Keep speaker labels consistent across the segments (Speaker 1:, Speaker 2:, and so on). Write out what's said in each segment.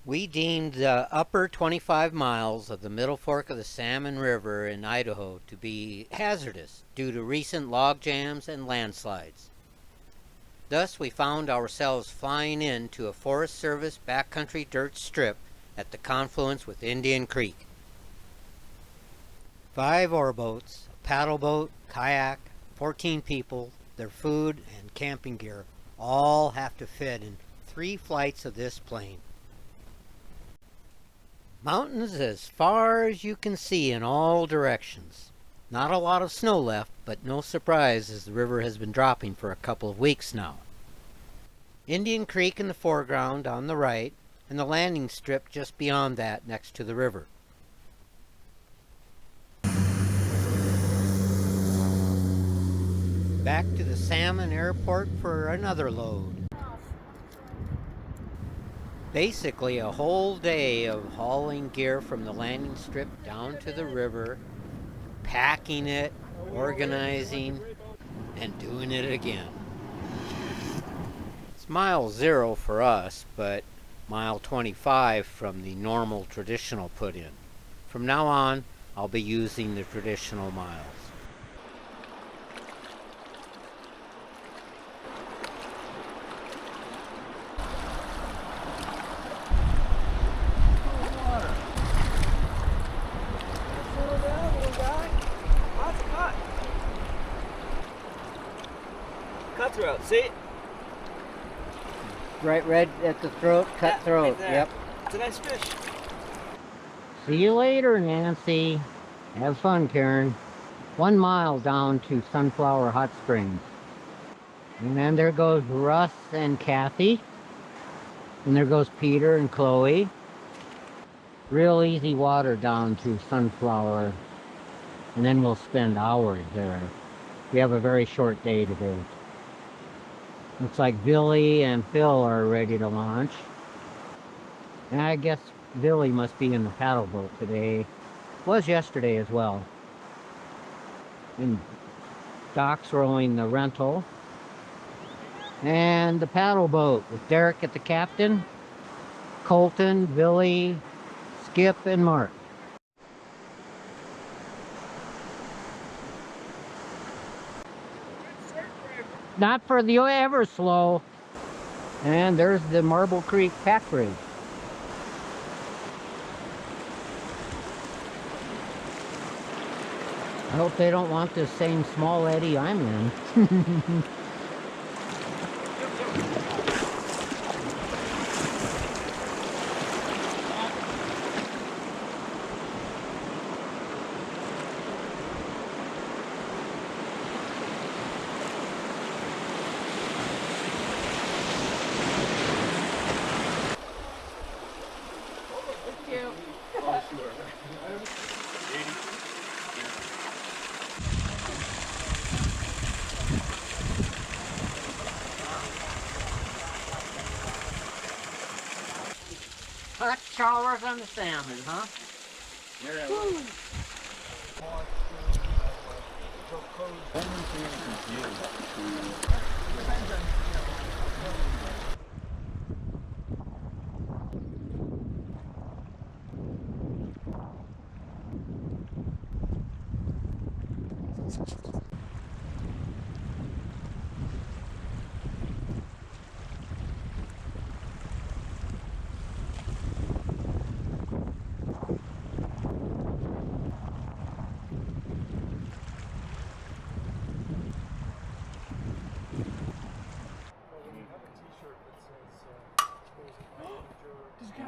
Speaker 1: We deemed the upper 25 miles of the middle fork of the Salmon River in Idaho to be hazardous due to recent log jams and landslides. Thus, we found ourselves flying into a Forest Service backcountry dirt strip at the confluence with Indian Creek. 5 oar boats, a paddle boat, kayak, 14 people, their food, and camping gear all have to fit in 3 flights of this plane. Mountains as far as you can see in all directions. Not a lot of snow left, but no surprise as the river has been dropping for a couple of weeks now. Indian Creek in the foreground on the right, and the landing strip just beyond that next to the river. Back to the Salmon Airport for another load. Basically a whole day of hauling gear from the landing strip down to the river, packing it, organizing, and doing it again. It's mile 0 for us, but mile 25 from the normal traditional put-in. From now on, I'll be using the traditional miles.
Speaker 2: Cutthroat, see?
Speaker 1: Right red at the throat, cutthroat,
Speaker 2: right
Speaker 1: yep.
Speaker 2: It's a nice fish.
Speaker 1: See you later, Nancy. Have fun, Karen. 1 mile down to Sunflower Hot Springs. And then there goes Russ and Kathy. And there goes Peter and Chloe. Real easy water down to Sunflower. And then we'll spend hours there. We have a very short day today. Looks like Billy and Phil are ready to launch. And I guess Billy must be in the paddle boat today. Was yesterday as well. And Doc's rowing the rental. And the paddle boat with Derek at the captain, Colton, Billy, Skip, and Mark. Not for the ever slow. And there's the Marble Creek pack bridge. I hope they don't want the same small eddy I'm in. Hot showers on the salmon, huh?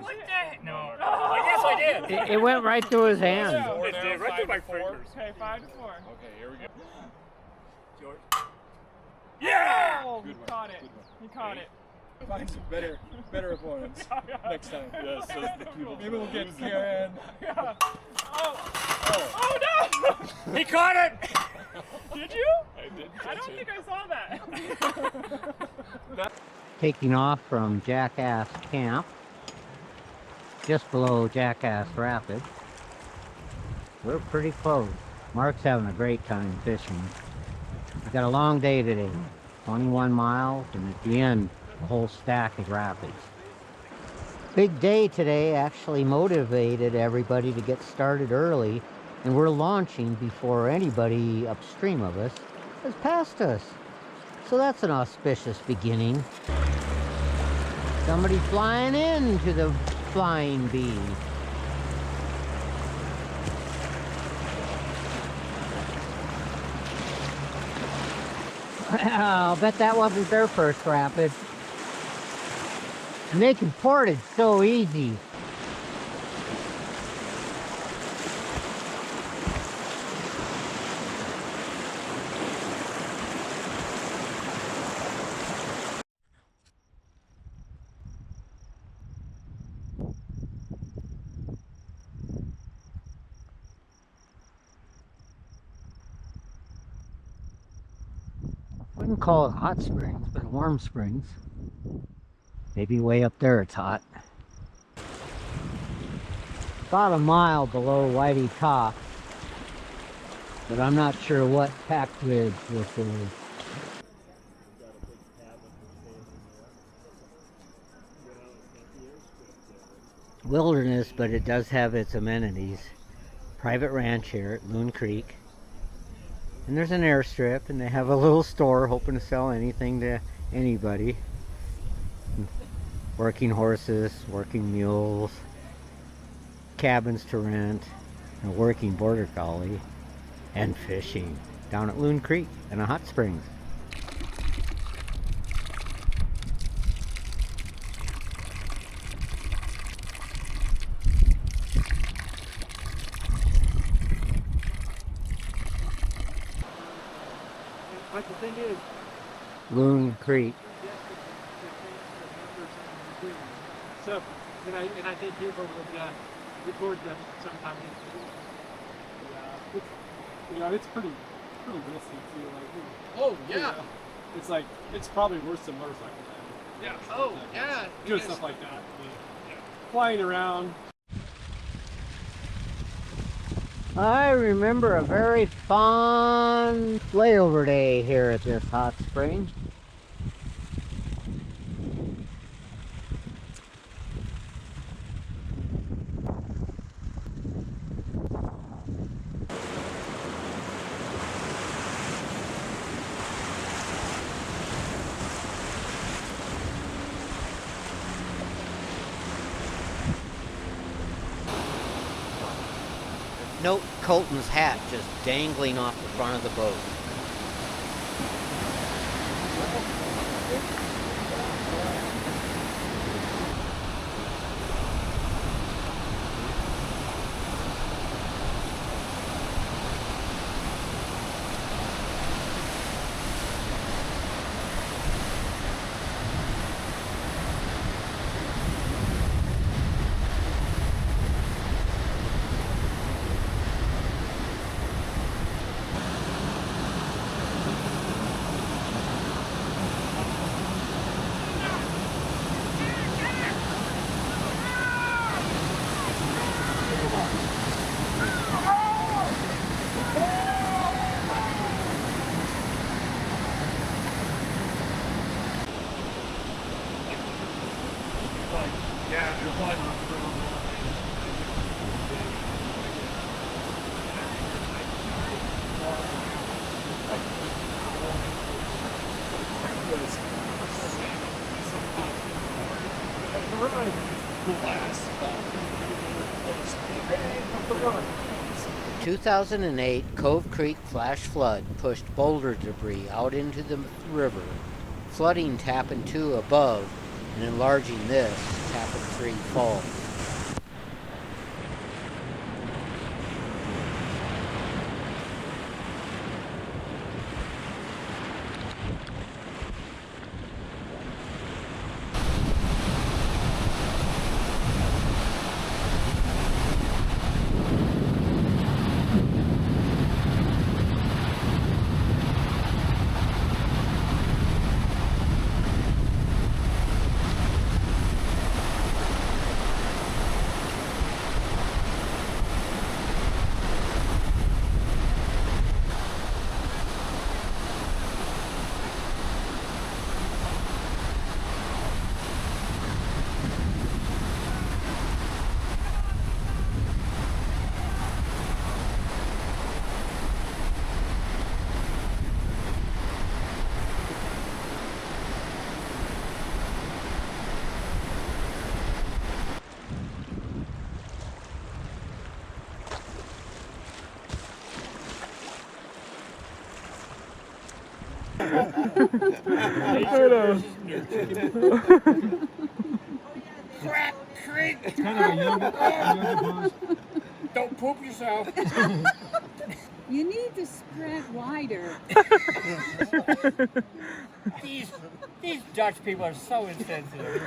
Speaker 3: What the? No. I guess I did.
Speaker 1: It went right through his hand.
Speaker 3: It did, right through my fingers.
Speaker 4: Okay, 5-4.
Speaker 3: Okay, here we go. George.
Speaker 4: Yeah! Oh,
Speaker 3: Good
Speaker 4: he
Speaker 3: one.
Speaker 4: caught it.
Speaker 3: Good one.
Speaker 4: He caught it.
Speaker 3: Find some better opponents next time. Yes, so the people. Maybe we'll get Karen.
Speaker 4: Yeah. Oh.
Speaker 3: Oh.
Speaker 4: Oh no!
Speaker 3: He caught it!
Speaker 4: Did you?
Speaker 3: I did.
Speaker 4: I don't think I saw that.
Speaker 1: Taking off from Jackass Camp, just below Jackass Rapids. We're pretty close. Mark's having a great time fishing. We've got a long day today, 21 miles, and at the end, the whole stack is rapids. Big day today, actually motivated everybody to get started early, and we're launching before anybody upstream of us has passed us. So that's an auspicious beginning. Somebody flying into the flying bee. I'll bet that wasn't their first rapid. And they can port it so easy. Wouldn't call it hot springs, but warm springs. Maybe way up there it's hot. About a mile below Whitey Top, but I'm not sure what packed ridge this is. Wilderness, but it does have its amenities. Private ranch here at Loon Creek. And there's an airstrip, and they have a little store hoping to sell anything to anybody. Working horses, working mules, cabins to rent, and a working border collie, and fishing down at Loon Creek and a hot springs.
Speaker 3: But the thing is,
Speaker 1: Loon Creek.
Speaker 3: so, and I think people would record them sometime. It's pretty risky too.
Speaker 4: Oh yeah.
Speaker 3: You know, it's like it's probably worse than motorcycle riding.
Speaker 4: Yeah. Oh yeah.
Speaker 3: Doing stuff like that. Flying around.
Speaker 1: I remember a very fun layover day here at this hot spring. Note Colton's hat just dangling off the front of the boat.
Speaker 4: Yeah. You're fine.
Speaker 1: 2008 Cove Creek flash flood pushed boulder debris out into the river, flooding Tappan 2 above and enlarging this Tappan 3 fall.
Speaker 3: Nature versus nurture. It's kind of a yoga pose. Don't poop yourself.
Speaker 5: You need to spread wider.
Speaker 3: These Dutch people are so insensitive.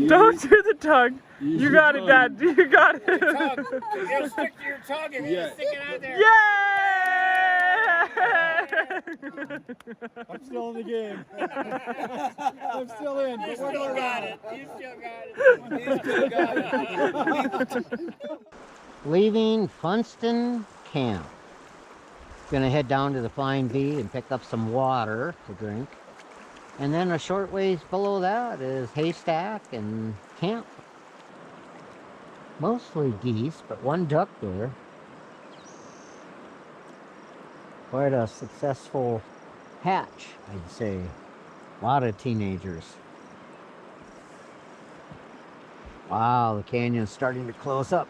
Speaker 4: Don't do the tongue. You got it, Dad. You got it.
Speaker 3: Tongue. It'll stick to your tongue if you stick it out there.
Speaker 4: Yeah!
Speaker 3: I'm still in the game. I'm still in. You still got it. You still got it. You still got it.
Speaker 1: Leaving Funston Camp. Gonna head down to the Flying V and pick up some water to drink. And then a short ways below that is Haystack and Camp. Mostly geese, but one duck there. Quite a successful hatch, I'd say. A lot of teenagers. Wow, the canyon's starting to close up.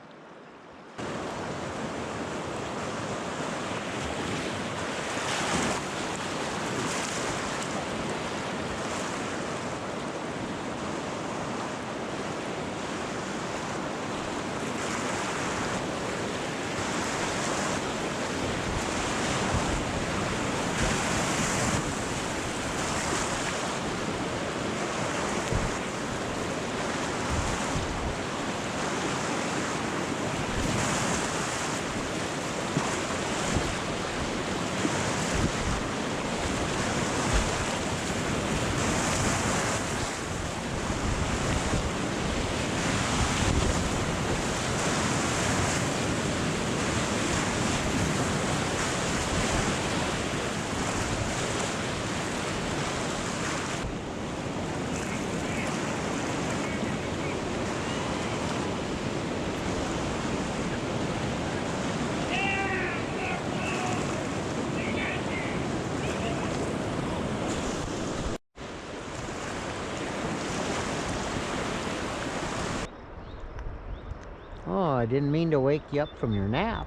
Speaker 1: Oh, I didn't mean to wake you up from your nap.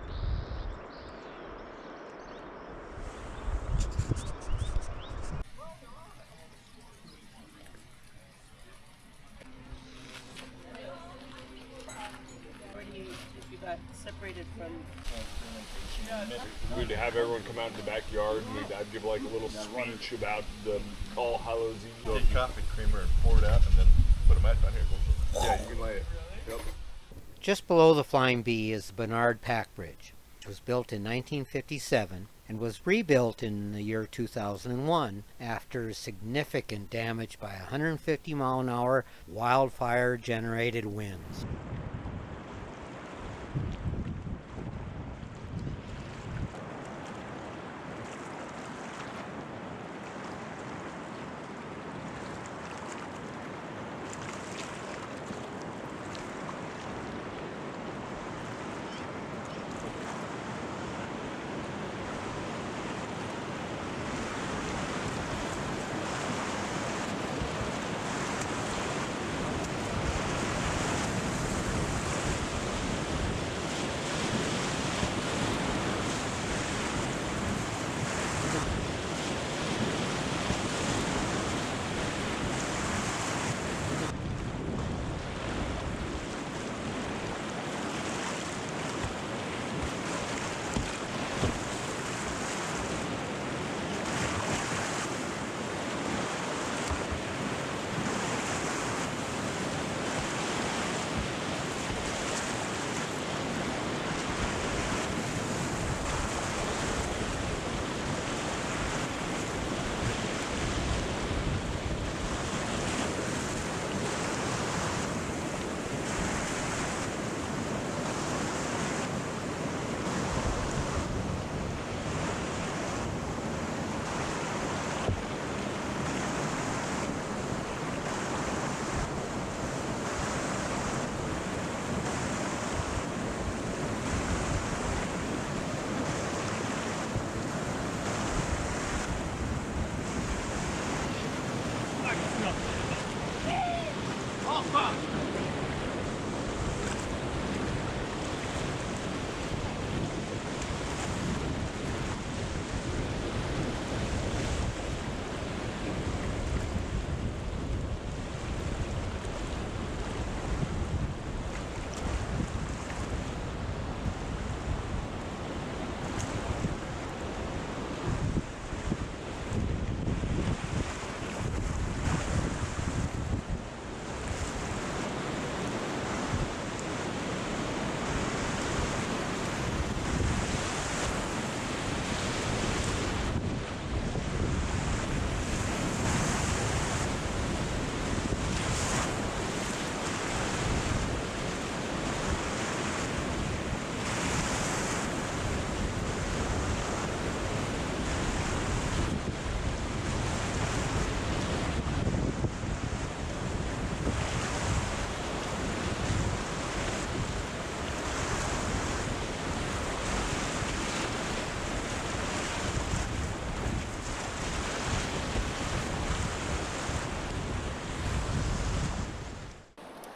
Speaker 6: You got separated from.
Speaker 4: We'd have everyone come out in the backyard and I'd give like a little speech about the All Hallows Eve.
Speaker 7: Take coffee creamer and pour it out and then put a mat down here.
Speaker 4: Yeah, you can lay it. Yep.
Speaker 1: Just below the Flying Bee is the Bernard Pack Bridge. It was built in 1957 and was rebuilt in the year 2001 after significant damage by 150-mile-an-hour wildfire-generated winds.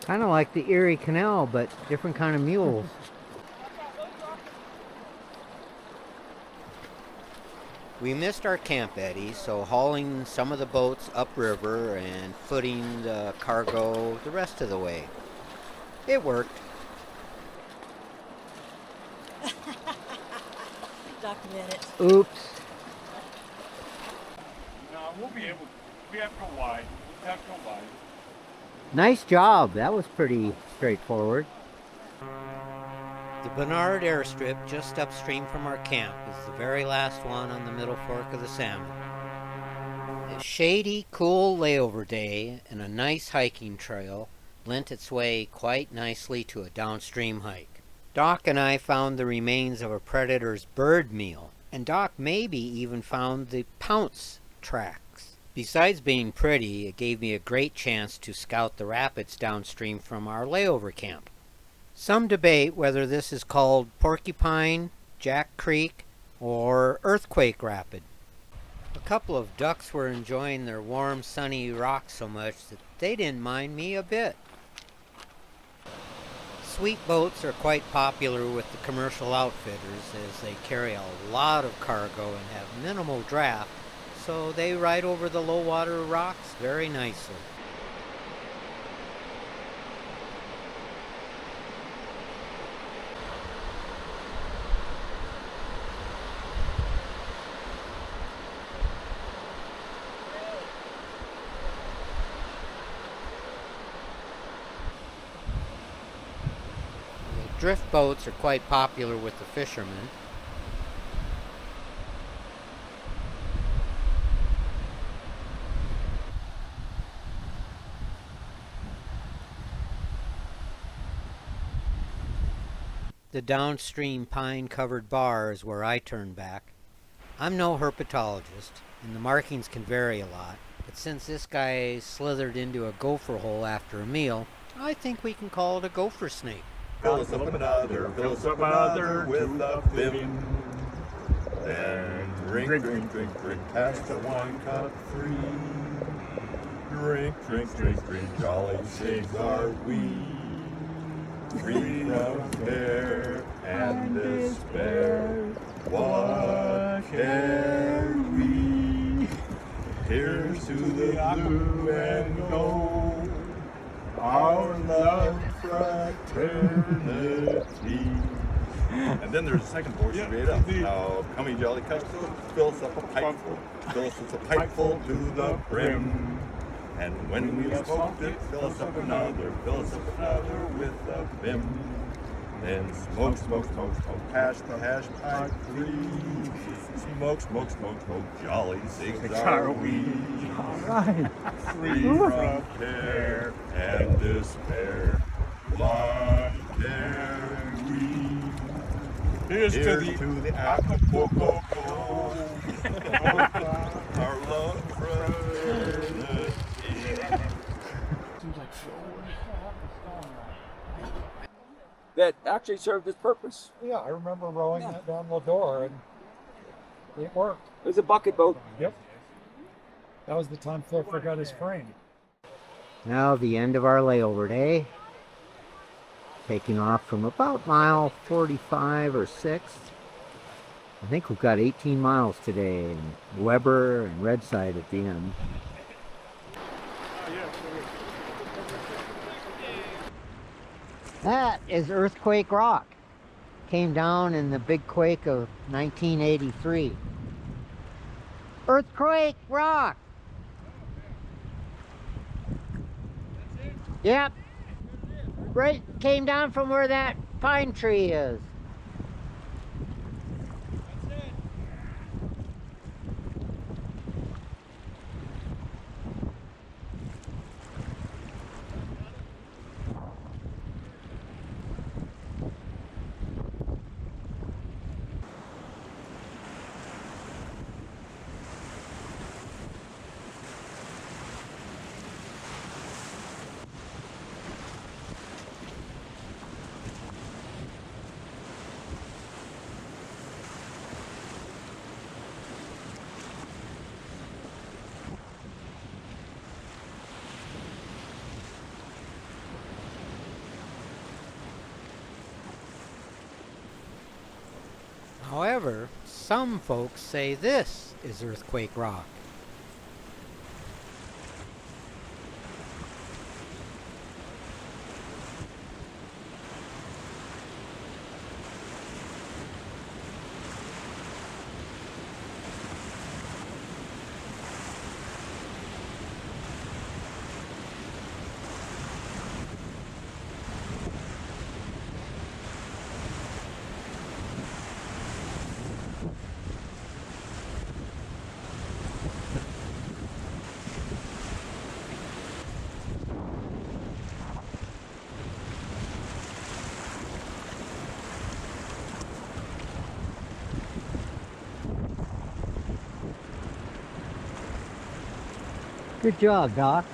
Speaker 1: Kind of like the Erie Canal, but different kind of mules. We missed our camp eddy, so hauling some of the boats upriver and footing the cargo the rest of the way. It worked.
Speaker 6: Document it.
Speaker 1: Oops.
Speaker 3: No, we'll be able. We have to go wide. We have to go wide.
Speaker 1: Nice job. That was pretty straightforward. The Bernard Airstrip, just upstream from our camp, is the very last one on the Middle Fork of the Salmon. A shady, cool layover day and a nice hiking trail lent its way quite nicely to a downstream hike. Doc and I found the remains of a predator's bird meal, and Doc maybe even found the pounce tracks. Besides being pretty, it gave me a great chance to scout the rapids downstream from our layover camp. Some debate whether this is called Porcupine, Jack Creek, or Earthquake Rapid. A couple of ducks were enjoying their warm, sunny rocks so much that they didn't mind me a bit. Sweet boats are quite popular with the commercial outfitters as they carry a lot of cargo and have minimal draft, so they ride over the low water rocks very nicely. Drift boats are quite popular with the fishermen. The downstream pine-covered bar is where I turn back. I'm no herpetologist, and the markings can vary a lot, but since this guy slithered into a gopher hole after a meal, I think we can call it a gopher snake.
Speaker 7: Fill us up another with a bim. And drink, drink, drink, drink, pass the wine cup free. Drink, drink, drink, drink, jolly cigs are we. Free from care and despair, what care we? Here's to the blue and gold, our love fraternity. And then there's a second portion straight up. Now, come in, jolly cups, fill us up a pipeful, fill us a pipeful to the brim. And when we've smoked it, fill us up another with a vim. Then smoke, smoke, smoke, smoke, hash the hash pipe free. Smoke, smoke, smoke, smoke, jolly cigs are we.
Speaker 3: Alright.
Speaker 7: Free from care and despair, what care we? Here's to the Acapulco, our love fraternity.
Speaker 2: That actually served its purpose.
Speaker 3: Yeah, I remember rowing that down the door, and it worked.
Speaker 2: It was a bucket boat.
Speaker 3: Yep. That was the time Phil forgot his frame.
Speaker 1: Now the end of our layover day. Taking off from about mile 45 or 6. I think we've got 18 miles today, and Weber and Redside at the end. That is Earthquake Rock. Came down in the big quake of 1983. Earthquake Rock! Yep. Right, came down from where that pine tree is. However, some folks say this is earthquake rock. Good job, Doc.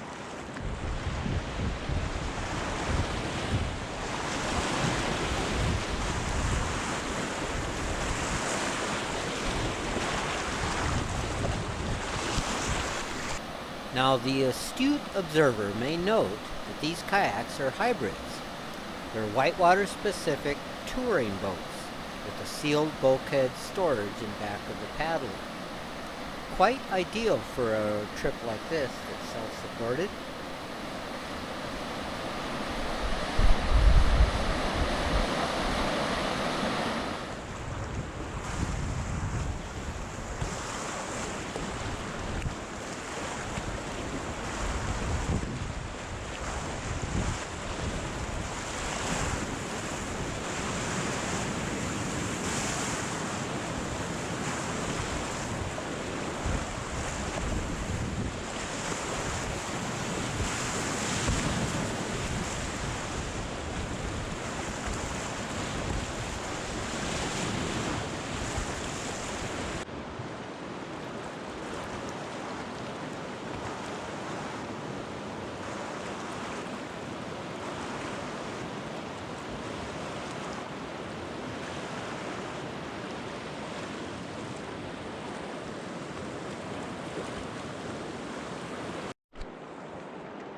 Speaker 1: Now, the astute observer may note that these kayaks are hybrids. They're whitewater specific touring boats with a sealed bulkhead storage in back of the paddle. Quite ideal for a trip like this that's self-supported.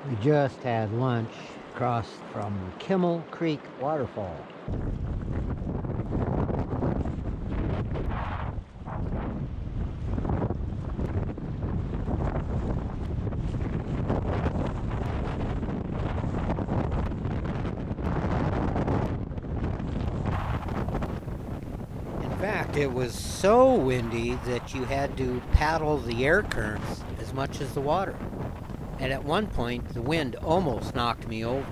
Speaker 1: We just had lunch across from Kimmel Creek Waterfall. In fact, it was so windy that you had to paddle the air currents as much as the water. And at one point, the wind almost knocked me over.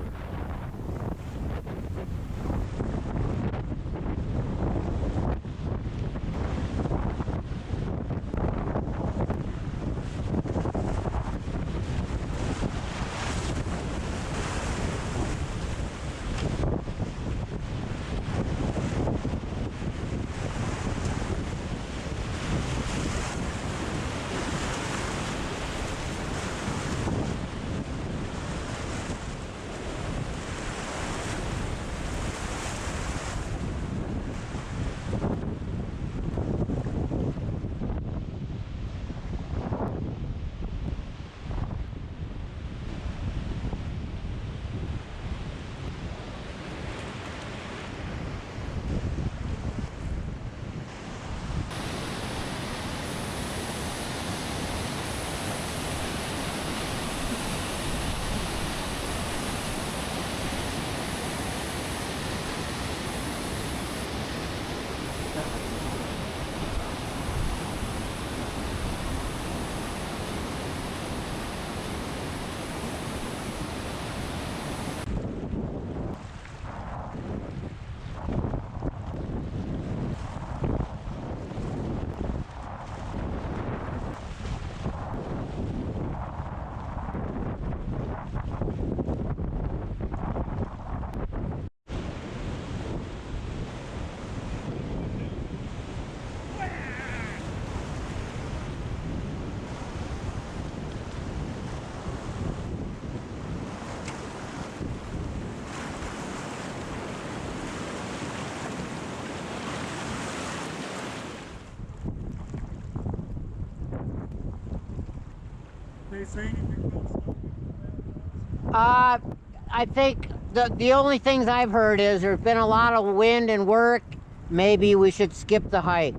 Speaker 1: I think the only things I've heard is there's been a lot of wind and work, maybe we should skip the hike.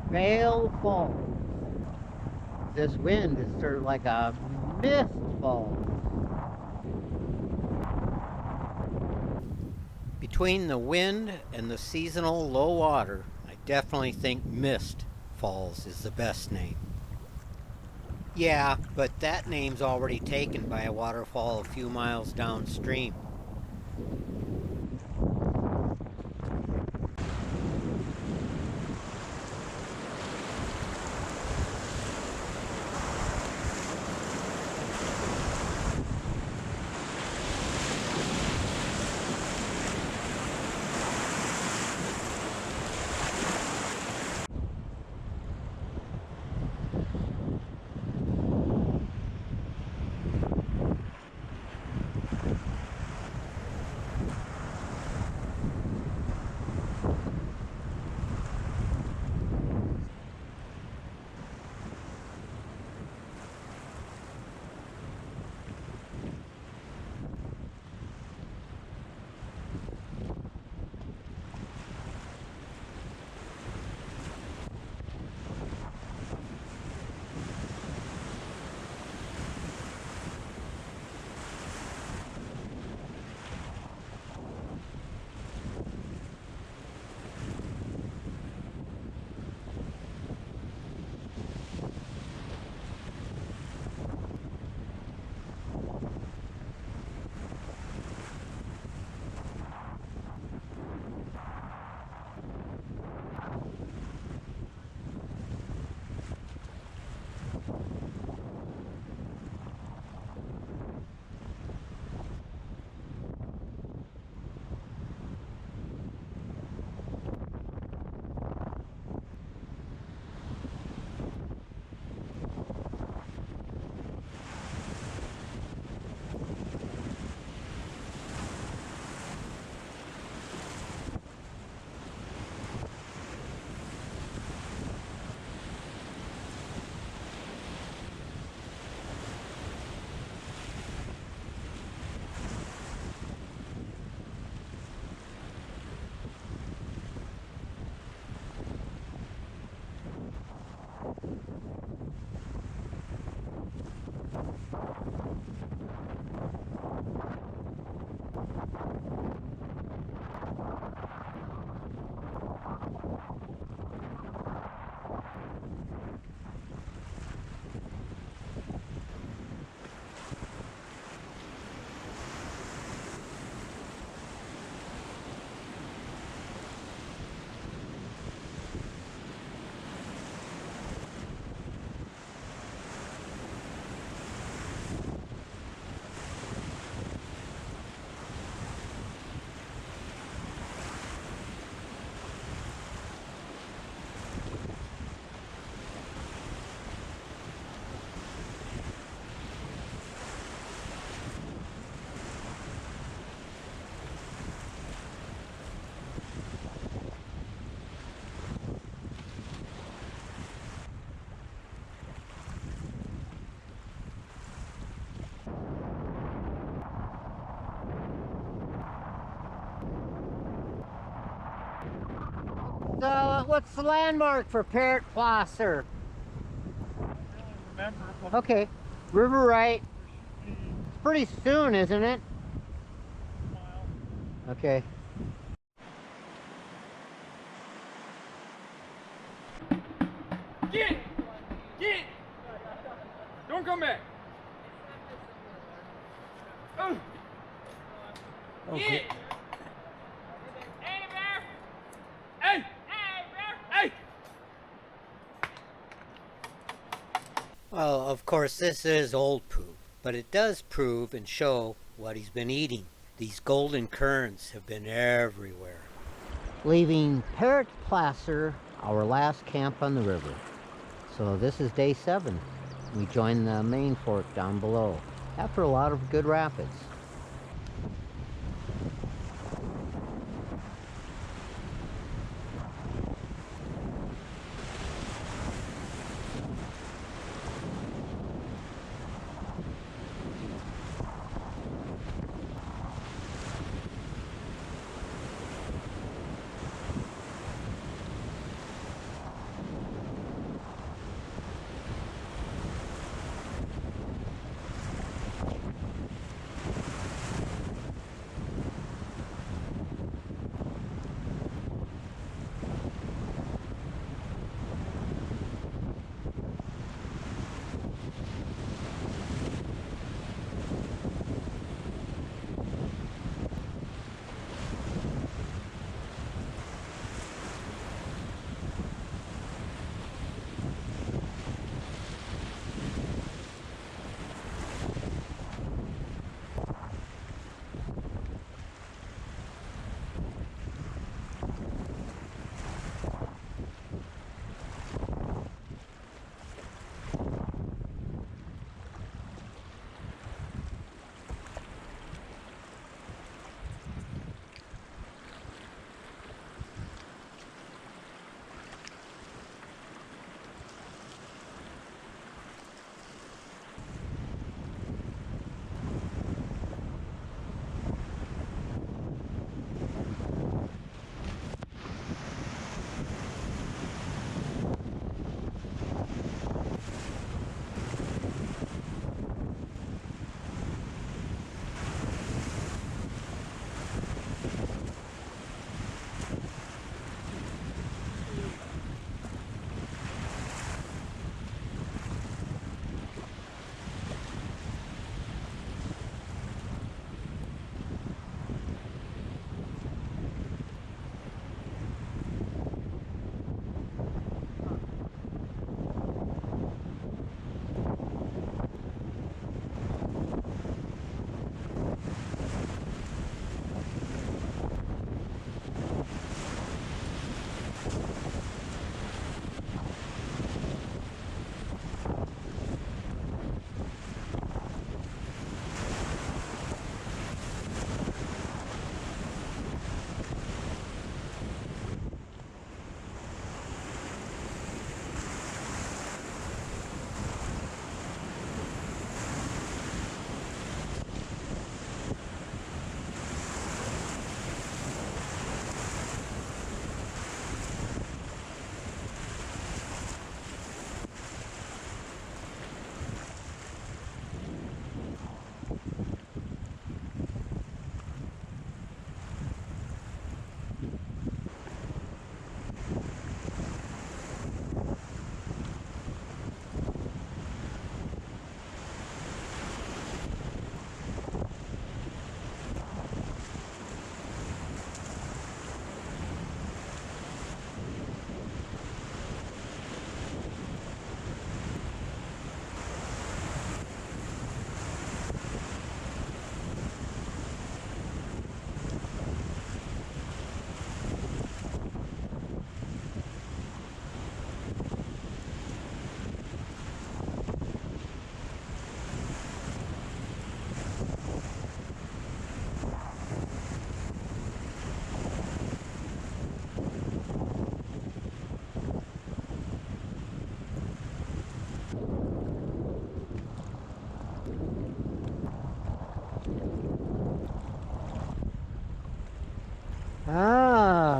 Speaker 1: Vale Falls. This wind is sort of like a mist fall. Between the wind and the seasonal low water, I definitely think Mist Falls is the best name. Yeah, but that name's already taken by a waterfall a few miles downstream. What's the landmark for Parrot Placer?
Speaker 3: Remember,
Speaker 1: Okay, river right. It's pretty soon, isn't it? Okay.
Speaker 3: Get! Get! Don't come back! Oh.
Speaker 1: Okay.
Speaker 3: Get! Hey, bear! Hey! Hey, bear! Hey!
Speaker 1: Well, of course, this is old poop, but it does prove and show what he's been eating. These golden currents have been everywhere. Leaving Parrot Placer, our last camp on the river. So this is day 7. We joined the main fork down below after a lot of good rapids.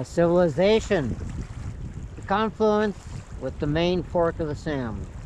Speaker 1: civilization. The confluence with the main fork of the Salmon.